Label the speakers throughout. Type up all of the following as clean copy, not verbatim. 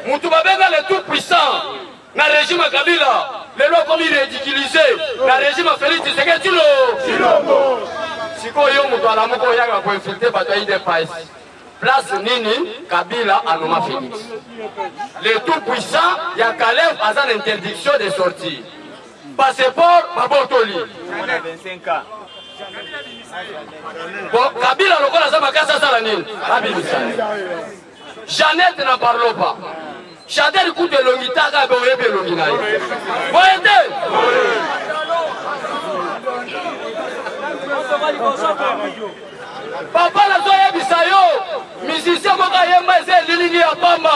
Speaker 1: Mutu babenga le tout puissant. Na régime Kabila, les lois comme il ridiculisé. Na régime Félix Tshisekedi Tshilombo. Siko yo mutu alamuko yaga ko infiltrer bataille de païs. Place Nini, Kabila, Anoma Félix. Le tout puissant, il y a Caleb à une interdiction de sortie. Passeport, Babotoli.
Speaker 2: 25 ans.
Speaker 1: Bon, Kabila, le Kola Zamakasa Salanine. Jeannette n'en parle pas. Chadel écoute de Longitaga, Boyebe Longinaï. Voyez-vous? Papa la soya bisayo, musicien moka yemba ese lilingi ya pamba.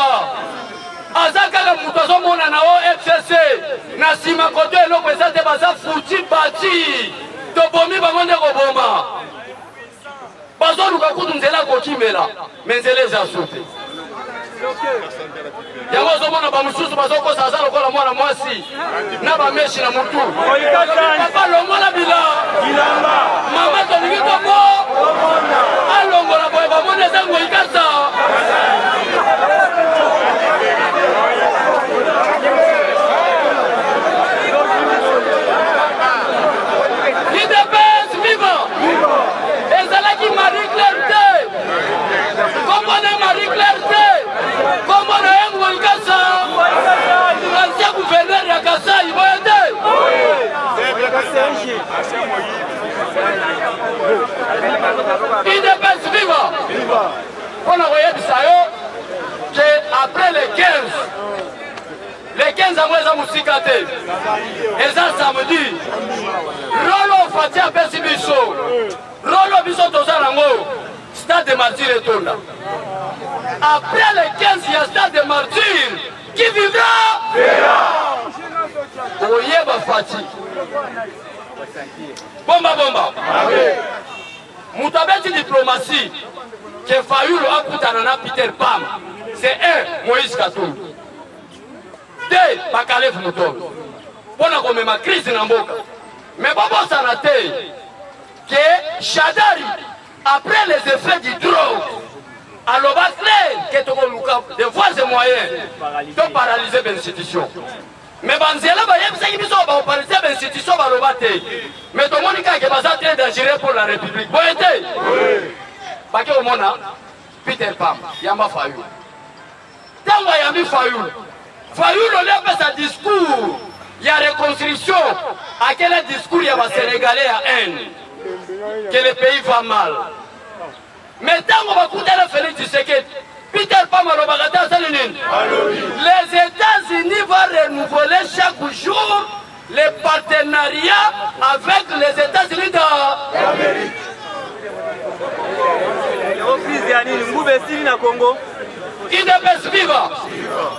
Speaker 1: Azaka la mutazo mona na OFCC, na sima koto eloko esate baza futi bati. Tobomi bangonde koboma. Bazo luka kutu nzela kokimela, menzele za sote. Yango zomona ba mususu bazoko sasa lokola mwana mwasi na ba meshi na mutu. Papa longola bilamba. Mama tolingi tobo. Alongola boye ba mona zango ikasa. L'IDPS viva. Ezalaki Marie Claire. Comment Marie Claire? Comment on Kassa? L'ancien gouverneur de Kassa, il va aider. Il dépasse viva. On a envoyé du Sayo qu'après les 15 ans, ils ont moussikaté. Et ça, samedi, Rolo Fatia Persibiso, Rolo Biso Tozarango, Stade de Martyr et Tonda. Après les 15, il y a Stade de Martyr. Qui vivra? Oyeba Fati. Bomba. Moutabeti diplomatie. Que Fayoul a Koutanana Peter Pam. C'est un, Moïse Katou. Deux, Bakalev Mouton. Pour qu'on ma crise dans Mboka. Mais Babo Sanate, que Chadari, après les effets du drogue, alors, que tu as des voies et moyens de paralyser l'institution. Mais Banzela, il y a des gens qui ont paralysé l'institution. Mais tout le monde est très dangereux pour la République. Vous êtes? Parce que Peter Pam, Yamba Fayoul. Tant qu'il y a Fayoul, Fayoul, on a fait sa discours. Il y a reconstruction. À quel discours il y a un Sénégalais à haine? Que le pays va mal. Mais tant qu'on va écouter la Félix Tshisekedi, Peter Pam les États-Unis vont renouveler chaque jour les partenariats avec les États-Unis d'Amérique. Il est viva.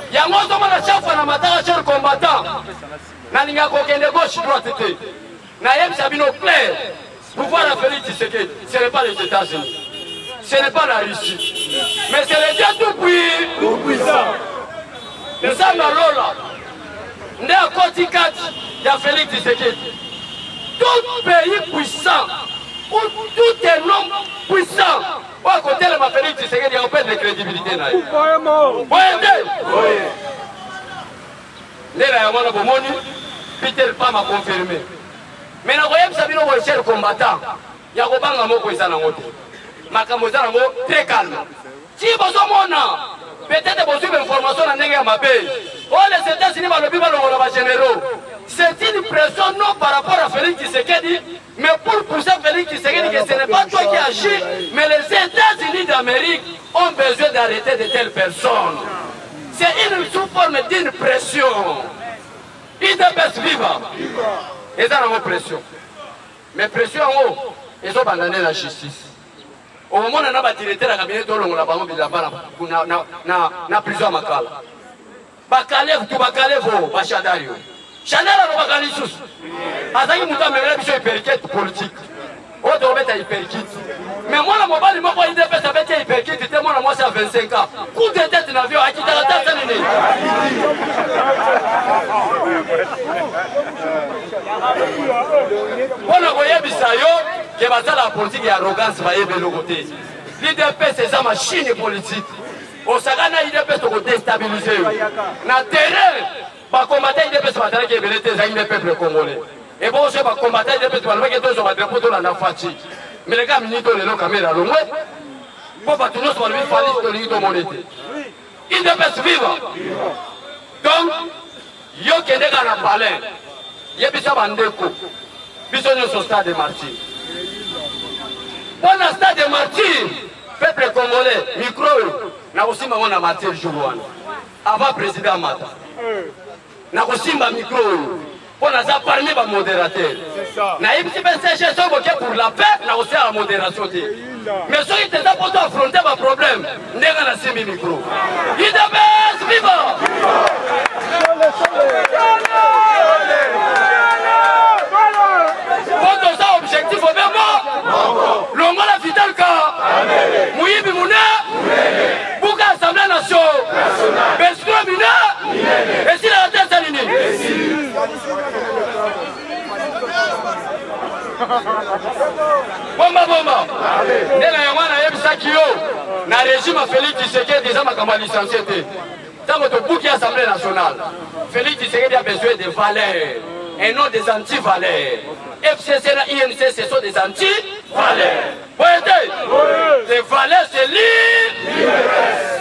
Speaker 1: Il y a un autre chef qui a un combattant. Il y a un gauche droite. Il y a un clair. Pouvoir la Félix Tshisekedi, ce n'est pas les États-Unis. Ce n'est pas la Russie, mais c'est le Dieu tout puissant. Le Zambalola, né à Kotikati, il y a Félix Tshisekedi. Tout pays puissant, ou tout un homme puissant, à côté de ma Félix Tshisekedi, il y a un peu de crédibilité. Vous voyez? Peter Pam a confirmé. Mais nous voyons que c'est un combattant. Il y a un combattant. Makamozango très calme. Si vous avez peut-être vous avez une information dans les États-Unis, c'est une pression non par rapport à Félix Tshisekedi, mais pour pousser Félix Tshisekedi que ce n'est pas toi qui agis, mais les États-Unis d'Amérique ont besoin d'arrêter de telles personnes. C'est une sous-forme d'une pression. Ils dépassent vivre. Ils ont une pression. Mais pression en haut, ils ont abandonné la justice. Au moment où on a tiré la cabinet, on a plusieurs makala. Bakalev, tout Bakalev, Bachadario. Chanel a Bakalisus. Azaki Mouta me l'a dit hyperkit politique. On doit mettre hyperkit. Mais moi, la mobile, moi, il dépasse avec hyperkit, c'était moi, c'est à 25 ans. Coup de tête dans l'avion, à qui t'as la tête, on a voyé Bissayo, qui va dans la politique et l'arrogance va y aller de l'autre côté. L'IDP, c'est sa machine politique. osakana IDPS to déstabiliser na terrain ba combattre IDPS batala ke belete za le peuple congolais et bon je ba combattre IDPS ba ke to so ba drapeau to na fachi mais les gars minito le caméra lo mwe bo ba tuno so ba lui fali to li to monete IDPS viva donc yo kende kana palais ye bisa bandeko biso nyo stade martyr bon stade martyr peuple congolais micro na kosimba mona martyr jourwana avant président Mata na kosimba micro pour naza parmi ba modérateur na yebisi pe CG so boke pour la paix na aussi la modération te mais so ite za poto affronter ba problème ndenga na simbi micro IDPS viva Quand ça objectif au même mot, l'ongola vital ka, Mouyibi Mouna, Bouka Assemblée nationale, Besco Mina, et si la tête saline. Bomba bomba, Nena Yamana Yebsakio, na régime Félix Tshisekedi déjà ma campagne licenciée. Dans votre bouquet Assemblée nationale, Félix Tshisekedi a besoin de valeurs et non des anti-valeurs. FCC et INC, ce sont des anti-valeurs. Vous voyez, les valeurs, c'est l'île.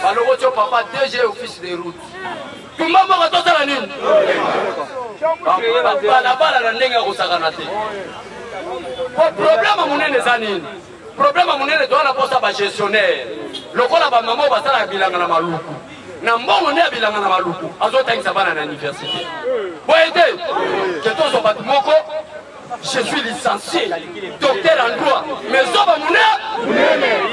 Speaker 1: Alors, votre papa, DG office des routes. Tout le monde va tout la nuit. Problème à mon nez des années. Problème à mon nez de la poste à gestionnaire. Le col à maman va s'en bilan à Maloukou. Na mbongo ne bilanga na maluku azotangisa bana na université boyete que tous sont batumoko je suis licencié docteur en droit mais soba mune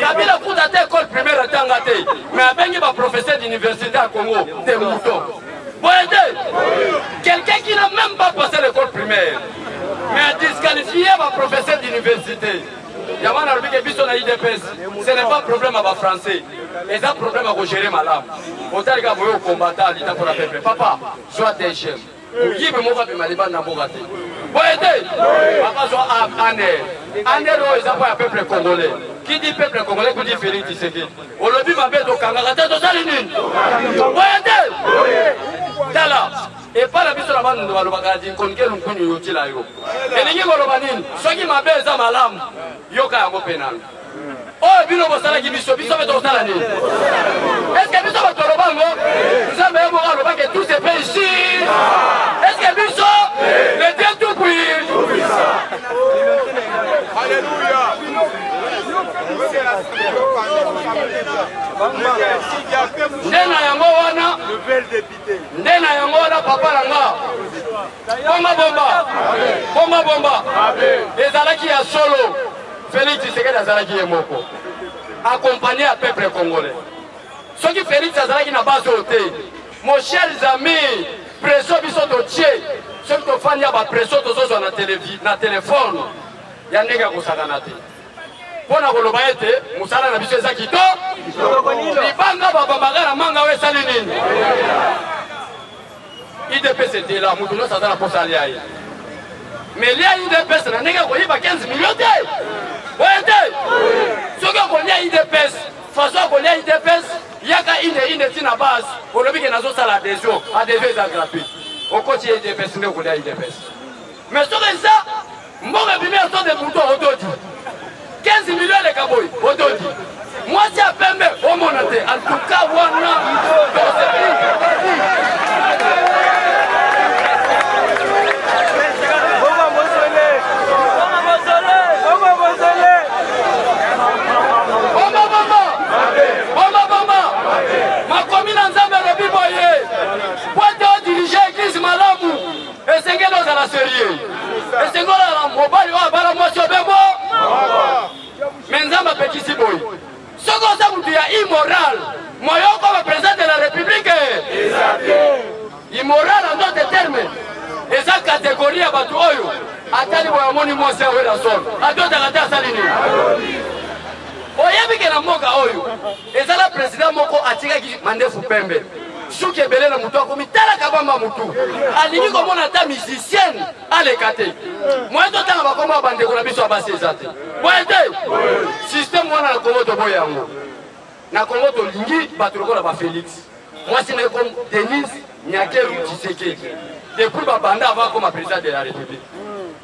Speaker 1: kabila kuta te école primaire atangate mais abengi ba professeur d'université à Congo des moutons boyete quelqu'un qui n'a même pas passé l'école primaire mais a disqualifié ba professeur d'université Yamana Rubike biso na IDPS, ce n'est pas un problème à bas français. C'est un problème à gérer malade. Autant que vous combattant l'État pour la peuple. Papa, sois tes chefs. Vous y avez mon maliban na bogate. Vous aidez. Papa soit aner. Aner c'est un peuple congolais. Qui dit peuple congolais, qui dit Félix Tshisekedi. On le dit ma bête au Kangara, to saline. Vous aidez. Tala. Et pas la biso la bande de Balobagadi, qu'on gagne un coup de yotila yo. Et les gens Balobanine, ceux qui m'appellent ça malam, yoka yango pénal. Oh, bino bosala qui biso met au salani. Est-ce que biso va tolobango? Nous avons moral au que tout se fait ici. Est-ce que biso le Dieu tout puissant? Alléluia. Ndena yango wana ndena yango wana papa nanga bomba bomba ezalaki ya solo Félix Tshisekedi azalaki ye moko accompagné à peuple congolais soki Félix azalaki na base ote mon chers amis pression biso totie soki tofandi ya bapression tozozwa na téléphone ya ndenge ya kosakana te pona koloba ete musala na biso eza kito libanga babambaka na manga we esali nini IDPS était là mutu nyonso aza na posa alia ye mais lia IDPS na ndenge koyiba 15 millions te oye te soki okolia IDPS façon akolia IDPS yaka ine tina base olobi ke nazosala adhésion eza gratuit okoti IDPS nde okolia IDPS mais soki eza mbongo ebimi aso de mutu otodi 15 millions de kaboy, Ododi. Moi, c'est à peine, au monate. En tout cas, voilà. Ma commune en Zambie, le biboye. Pour diriger l'église Malamu. Et c'est que nous allons sérieux. Et c'est que nous allons mobile. Moi, je suis mais Nzamba pekisi boy. Soko sa mutu ya immoral. Moyo comme président de la République. Immoral en d'autres termes. Et sa catégorie ya batu oyo. Atali boya moni mwase oyo la sol. Adota kata salini. Oyebi ke na mboka oyo. Eza la président moko atika ki mandefu pembe. Souki ebele na mutu akomi tala kabamba mutu. Alingi komona ta musicienne alekate. Moi to tanga bakoma bandeko na biso abasi ezate. Boyete système wana na Congo to boyango. na Congo tolingi bato lokola ba Félix moi c'est comme Denis Nyakeru Tshisekedi depuis babanda avant comme président de la République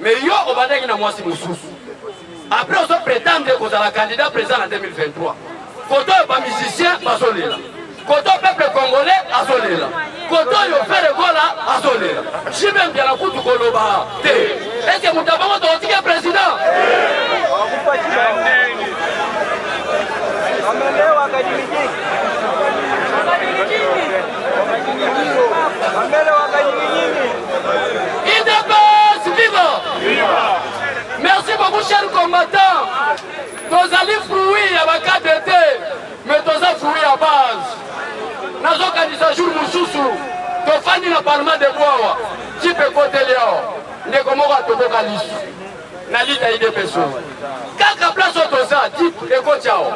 Speaker 1: mais yo obandaki na mwasi mususu après on se prétendre que vous êtes candidat président en 2023 koto ba musicien basolela koto peuple congolais asolela koto yo faire gola asolela jibe bien la kutu koloba te est-ce que mutabango totika président merci beaucoup chers combattants nous allons fruits à la KDT mais nous allons fruits à base nous avons candidat jour mususu tofandi na parlement de bois qui peut côté léo nekomoka toboka lisu na lita ide peso kaka place otoza type eko chao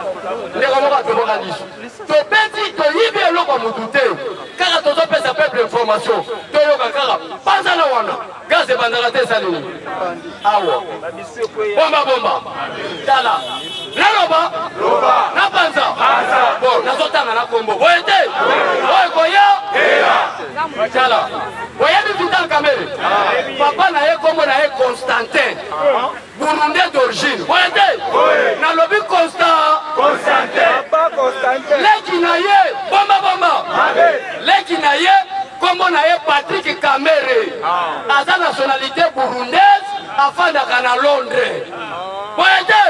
Speaker 1: nekomoka toboka lisu topeti toyibi eloko mutu te kaka tozopesa peuple information toyoka kaka panza na wana gaz ebandaka te esalini awa bomba tala naloba na panza bon nazotanga na kombo boye te oyo koya tala oyebi vital kamere papa na ye kombo na ye Constantin burundais d'origine boye te nalobi Constantin leki na ye bomba leki na ye kombo na ye Patrick Kamere aza nationalité burundaise afandaka na Londres boye te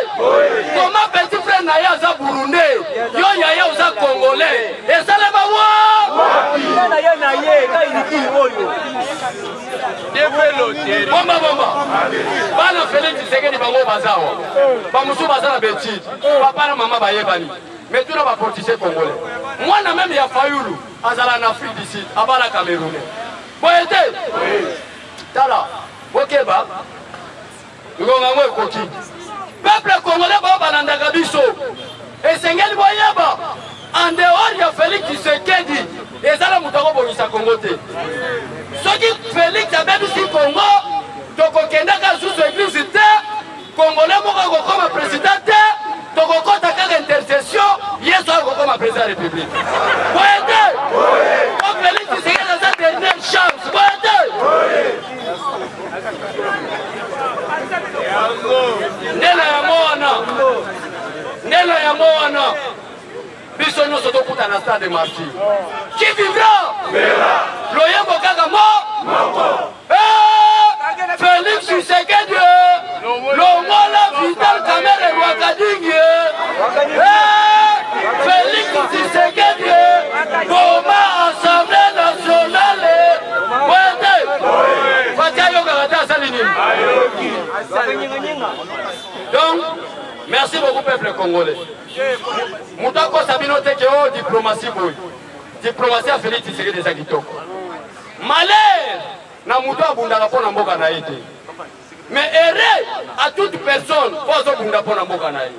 Speaker 1: koma petit frère na ye aza burundais yo yaya oza congolais esalema bomba bana Félix Tshisekedi bango bazawa bamusu baza na betide papa na mama bayebani mais tuna baportise congolais mwana même ya Fayulu azala na Afrique du Sud abala Camerounais boye te tala bokeba ngonga ngo ekoki peuple congolais bao balandaka biso esengeli boyeba en dehors ya Félix Tshisekedi ezala moto akobongisa Congo te soki Félix abebisi Congo tokokendaka susu église te congolais moko akokoma président te tokokota kaka intercession yesu akokoma président ya république boye te o Félix Tshisekedi aza dernière chance boye te ndela yango wana biso nyonso tokuta na stade martyr qui vivra loyembo kaka moko Félix Tshisekedi longola Vital Kamere Rwakadingi Félix Tshisekedi Goma Assemblée nationale Fatia Yoga Rata Salini. Donc merci beaucoup peuple congolais. Moutako Sabino Tekeo diplomatie boy. Diplomatie a Félix Tshisekedi des Kitoko. Malheur na muto abundaka pona mboka na ete. Mais erreur à toute personne pour bunda pona mboka na ete.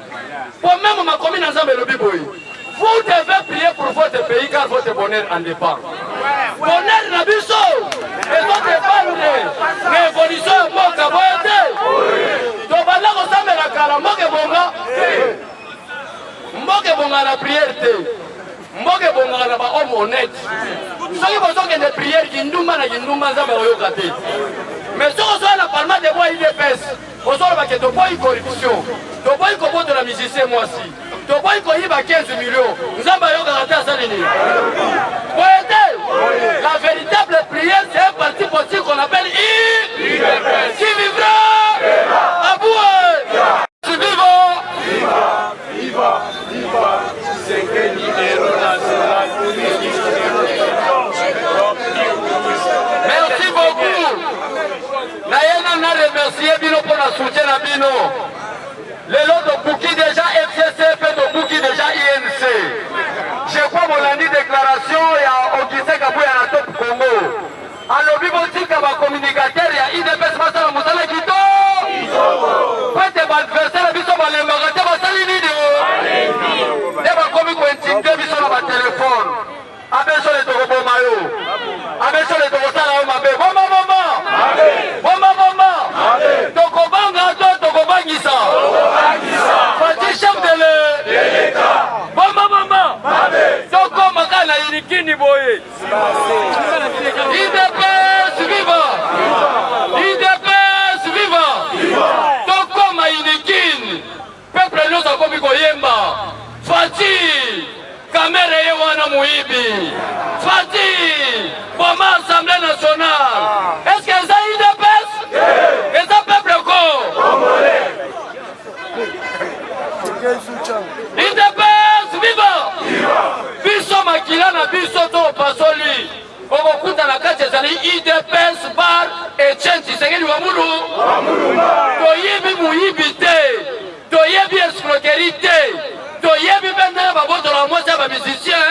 Speaker 1: Pour même ma commune ensemble le biboy. Vous devez prier pour votre pays car votre bonheur en dépend. Bonheur na biso et votre épargne. Révolution mboka boyete. To banda ko samela kala mboke bonga. Mboke bonga la prière te. Mboke bonga na ba homme honnête. Soki bozoke de prière kindumba na kindumba nzambe oyoka te. Mais soko so na parlement de bois IDPS. Ozolo ba ke to boy corruption. To boy ko boto la musicien mwasi. To boy ko yiba 15 millions. Nzambe oyoka ta salini. La véritable prière c'est un parti politique qu'on appelle IDPS. Qui vivra à bout. Viva. Tshisekedi héros national. Merci beaucoup. Naïna n'a remercié Bino pour la soutien à Bino. Le lot de Bouki déjà FCCP, de Bouki déjà INC. Je crois mon lundi déclaration il y a Augustin Kabouya à Top Congo. Alors Bibotika va communicateur il y a IDPS Masala Moussala Kito. Pate adversaire biso balembaka basali nini de ba komi ko intinde biso na téléphone abeso le toko bomayo abeso le toko sala mabe bomba toko banga toko bangisa fati chef de l'état bomba
Speaker 2: boye.
Speaker 1: IDPS viva! IDPS viva! Tokoma Inikine, peuple nous a commis Koyemba. Fati, Kamere Yewana Mouibi. Fati, Boma Assemblée nationale. Est-ce que ça IDPS? Et ça peuple quoi? IDPS viva! Biso makila na biso to pasoli. Okokuta na kati ezali IDPS bar Etienne Tshisekedi wa mulu. Toyebi muyibi te. Toyebi escroquerie te. Toyebi benda baboto la mwasi ya musicien.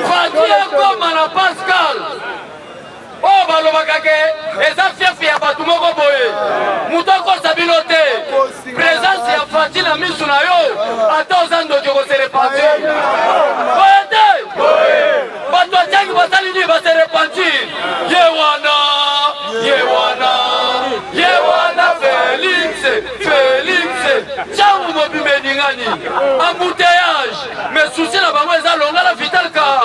Speaker 1: Fatia koma na Pascal. Oh balobaka ke eza fief ya bato moko boye. Muto akosa bino te. Présence ya Fati na misu na yo ata oza ndoki okose repentir. Boye te. Bato atiaki basali nini base repentir. Yewana Félix Changu mobimbe ningani embouteillage mais souci na bango eza longa la vital ka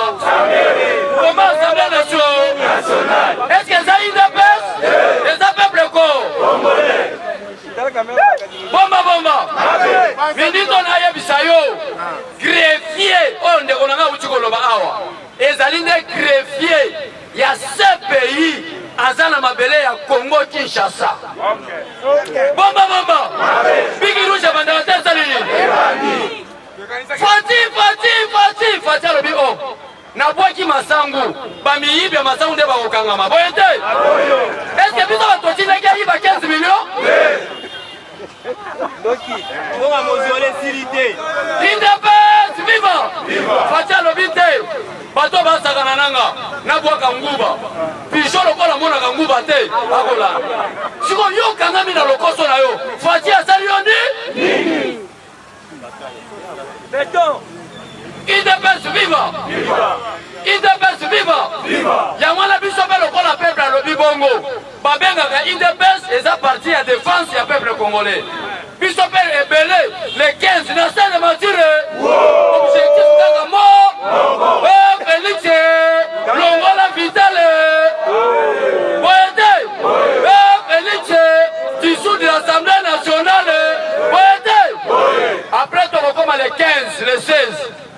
Speaker 1: comment Assemblée nationale. Est-ce que ça IDPS? Et ça peuple ko bomba mindito na yebisa yo greffier on ndeko nanga uti koloba awa ezali nde greffier ya CPI azana mabele ya Congo Kinshasa. Bomba bigi rouge bandana tesa nini Fati alobi o na bwaki masangu bamiyibi ya masangu nde bakokangama boye te. Est-ce que biso batotindaki ayiba 15 millions? IDPS viva! Fati alobi te bato basakana nanga na bwaka nguba pijo lokola monaka nguba te akola siko yo kangami na lokoso na yo Fati asali yo nini? IDPS viva! IDPS viva! Yango na biso pe lokola peuple alobi bongo babengaka IDPS eza parti ya défense ya peuple congolais. Biso pe ebele les 15 na stade de Matire. Objectif kaka mo Félix longola vitale boyete Félix dissous de l'Assemblée nationale boyete. Après tokokoma les 15 les 16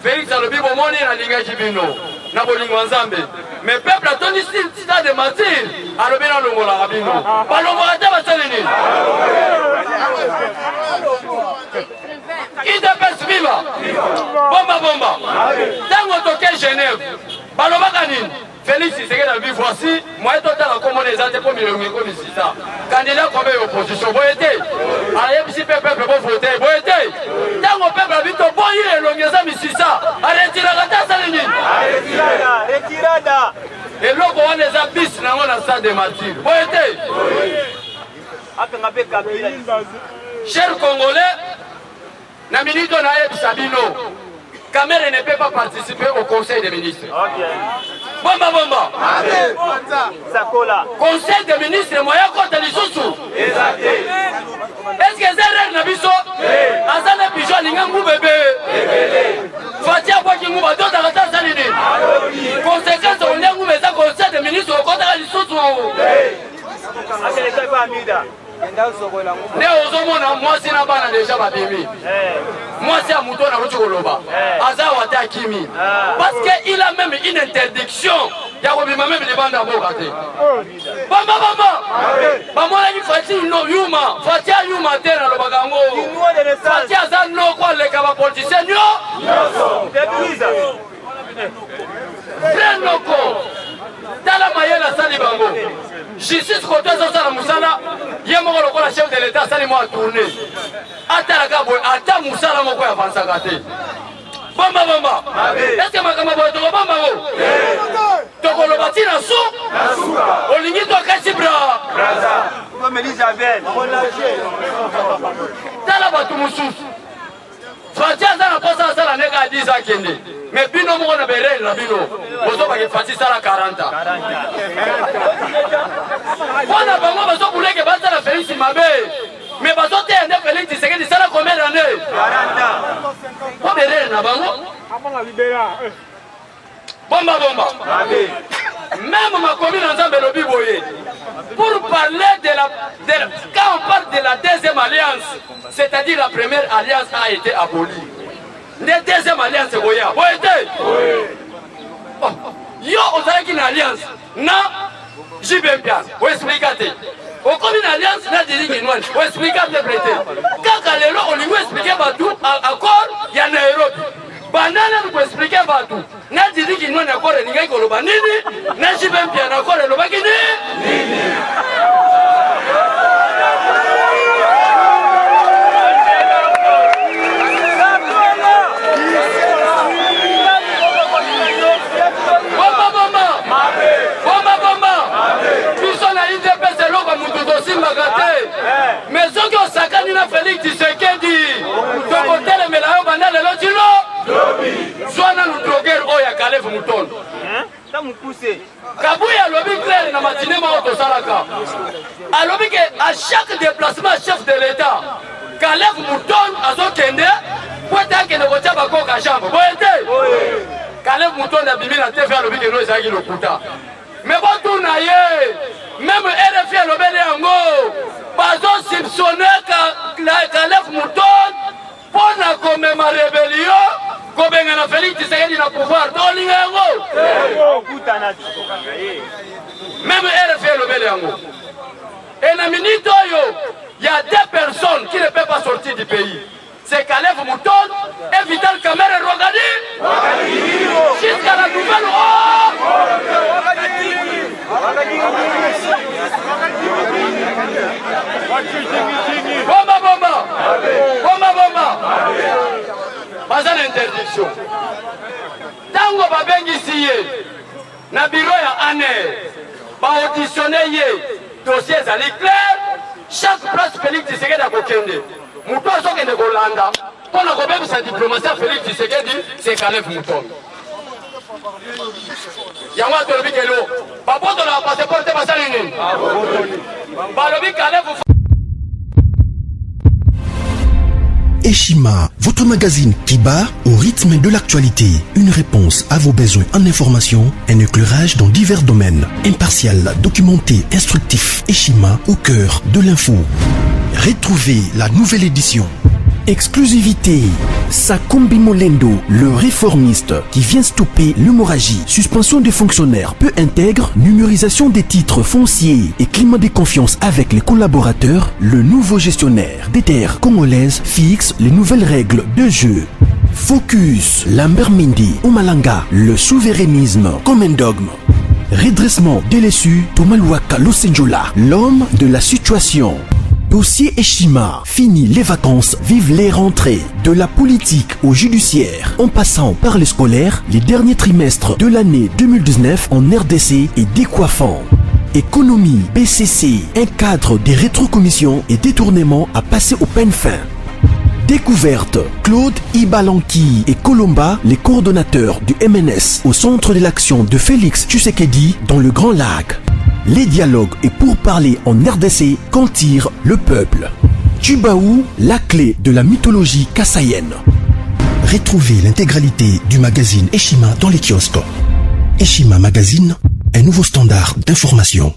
Speaker 1: Félix alobi bomoni na lingaki bino na bolingo nzambe mais peuple atoni stade de Matire alobi na longola bino balongola te basali nini? IDPS viva! Bomba! Tango toke Genève, balobaka nini? Félix Tshisekedi alobi voici, moi totala komona eza te po milongo ekomi sisa. Candidat comme opposition, boye te. Ayebisi pe peuple bo voter, boye te. Tango peuple alobi to boyi elongo eza misisa, aretiraka te asali nini? Retirada. Eloko wana eza bis nango na stade de Martyrs, boye te. Chers Congolais, na minute on a Sabino. Kamere ne peut pas participer au Conseil des ministres. Bomba. Conseil des ministres, moi je suis sous. Est-ce que c'est un nabiso? Azana pigeon lingangu bébé. Fatia kwa kingu ba tota kata salini. Conséquence on est ngoumé ça Conseil des ministres au côté de sous. Ne ozomona mwasi na bana deja babimi. Mwasi ya muto na ruti koloba. Aza wata kimi. Parce que il a même une interdiction. Ya kobima même les bandes mboka te. Bomba. Bamona ni Fati no yuma. Fati yuma te na lobaka ngo. Fati aza no kwa leka ba politicien yo. Prenoko. Tala mayela sali bango. Justice côté ça la musala yemoko lokola chef de l'état sali moi tourner atala kabo ata musala moko ya avancer kate bomba est-ce que makama boto bomba ngo tokolo batina su olingi to kasibra comme Elisabeth tala batu mususu Fati azana posa sala neka 10 akende mais bino moko na berel na bino bozo ba ke Fati sala 40 wana bango bazo buleke basala Félix mabe Mais bazote ende Félix Tshisekedi ça a combien d'années? 40 ans. Pas derrière na bango. Bomba. Même ma commune ensemble lobi boye. Pour parler quand on parle de la deuxième alliance, c'est-à-dire la première alliance a été abolie. La deuxième alliance c'est boya. Yo on a une alliance. Na JBMPA. Vous expliquez. Au comme une alliance na dirige noine. Vous expliquez prêter. Quand lelo on lui expliquer tout accord il y a Nairobi. Banana nous expliquer tout. Na dirige noine accord ni ngai koloba nini? Na JBMPA na accord loba kini? Nini? Mais ceux qui ont sacré na Félix Tshisekedi, donc on t'a le mélange banal de l'autre soit dans le droguer ou ya Calef Mouton. Kabouya lobby clair na matinée ma auto salaka. A lobby que à chaque déplacement chef de l'État, Calef Mouton a son kende, pour tant que ne voit pas quoi qu'à chambre. Calef Mouton a bimé la tête à lobby que nous avons le puta. Mais bon tout naïe, même RFI a lobby les ango. Bazo soupçonné Calef Mouton pour la commémorer rébellion, comme on a Félix Tshisekedi na pouvoir. Même RFI a lobby les ango. Et dans la minute il y a deux personnes qui ne peuvent pas sortir du pays. C'est Calef Mouton et Vital Kamerhe Rogadi. Jusqu'à la nouvelle Bomba. Pas l'interdiction. Tango babengi na bureau ya ANER, ba auditionner dossier ali clair, chaque place Félix Tshisekedi a kokende. Mouton so kende kolanda. Pour la problème sa diplomatie Félix Tshisekedi, c'est Calef Mouton. Yangwa tolobi kelo. Ba poto la passeport te basali nini? Ba lobi Calef.
Speaker 2: Eshima, votre magazine qui bat au rythme de l'actualité. Une réponse à vos besoins en information, un éclairage dans divers domaines. Impartial, documenté, instructif. Eshima au cœur de l'info. Retrouvez la nouvelle édition. Exclusivité. Sakumbi Molendo, le réformiste qui vient stopper l'hémorragie, suspension des fonctionnaires peu intègre, numérisation des titres fonciers et climat de confiance avec les collaborateurs, le nouveau gestionnaire des terres congolaises fixe les nouvelles règles de jeu. Focus, Lambert Mindi, Omalanga, le souverainisme comme un dogme. Redressement délaissé, Tomaluaka Losenjola, l'homme de la situation. Dossier Eshima, fini les vacances, vive les rentrées. De la politique au judiciaire, en passant par les scolaires, les derniers trimestres de l'année 2019 en RDC est décoiffant. Économie, BCC, un cadre des rétrocommissions et détournements à passer au peine fin. Découverte, Claude Ibalanki et Colomba, les coordonnateurs du MNS au centre de l'action de Félix Tshisekedi dans le Grand Lac. Les dialogues et pourparlers en RDC qu'en tire le peuple. Tubaou, la clé de la mythologie kassaïenne.
Speaker 3: Retrouvez l'intégralité du magazine Eshima dans les kiosques. Eshima Magazine, un nouveau standard d'information.